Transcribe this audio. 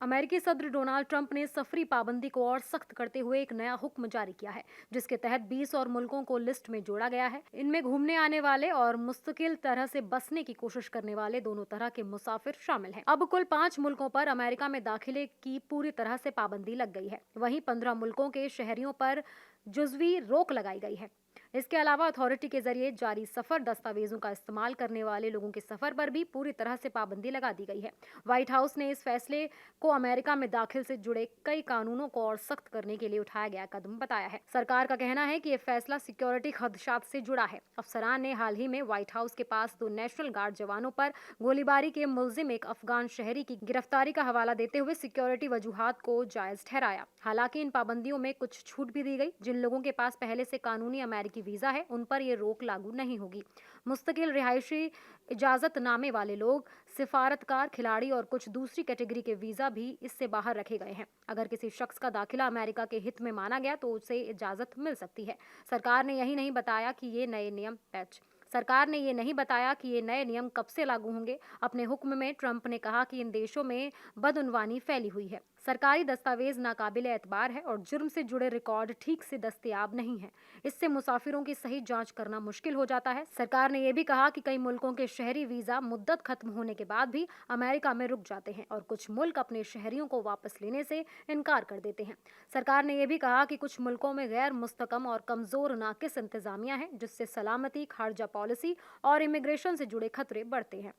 अमेरिकी सदर Donald Trump ने सफरी पाबंदी को और सख्त करते हुए एक नया हुक्म जारी किया है, जिसके तहत 20 और मुल्कों को लिस्ट में जोड़ा गया है। इनमें घूमने आने वाले और मुस्तकिल तरह से बसने की कोशिश करने वाले दोनों तरह के मुसाफिर शामिल हैं। अब कुल 5 मुल्कों पर अमेरिका में दाखिले की पूरी तरह से पाबंदी लग गई है। वहीं 15 मुल्कों के शहरियों पर जुजवी रोक लगाई गई है। इसके अलावा अथॉरिटी के जरिए जारी सफर दस्तावेजों का इस्तेमाल करने वाले लोगों के सफर पर भी पूरी तरह से पाबंदी लगा दी गई है। व्हाइट हाउस ने इस फैसले को अमेरिका में दाखिल से जुड़े कई कानूनों को और सख्त करने के लिए उठाया गया कदम बताया है। सरकार का कहना है कि यह फैसला सिक्योरिटी खदशात से जुड़ा है। अफसरान ने हाल ही में व्हाइट हाउस के पास 2 नेशनल गार्ड जवानों पर गोलीबारी के मुलजिम एक अफगान शहरी की गिरफ्तारी का हवाला देते हुए सिक्योरिटी वजूहात को जायज ठहराया। हालांकि इन पाबंदियों में कुछ छूट भी दी गई। जिन लोगों के पास पहले से कानूनी अमेरिकी वीजा है, उन पर यह रोक लागू नहीं होगी। मुस्तकिल रिहायशी इजाजतनामे वाले लोग, सिफारतकार, खिलाड़ी और कुछ दूसरी कैटेगरी के वीजा भी इससे बाहर रखे गए हैं। अगर किसी शख्स का दाखिला अमेरिका के हित में माना गया तो उसे इजाजत मिल सकती है। सरकार ने यही नहीं बताया कि ये नए नियम सरकार ने ये नहीं बताया कि ये नए नियम कब से लागू होंगे। अपने हुक्म में ट्रंप ने कहा कि इन देशों में बदउनवानी फैली हुई है, सरकारी दस्तावेज नाकाबिले एतबार है और जुर्म से जुड़े रिकॉर्ड ठीक से दस्तयाब नहीं है। इससे मुसाफिरों की सही जांच करना मुश्किल हो जाता है। सरकार ने यह भी कहा कि कई मुल्कों के शहरी वीजा मुद्दत खत्म होने के बाद भी अमेरिका में रुक जाते हैं और कुछ मुल्क अपने शहरियों को वापस लेने से इनकार कर देते हैं। सरकार ने यह भी कहा कि कुछ मुल्कों में गैर मुस्तकम और कमजोर नाकिस इंतजामिया है, जिससे सलामती, खारजा पॉलिसी और इमिग्रेशन से जुड़े खतरे बढ़ते हैं।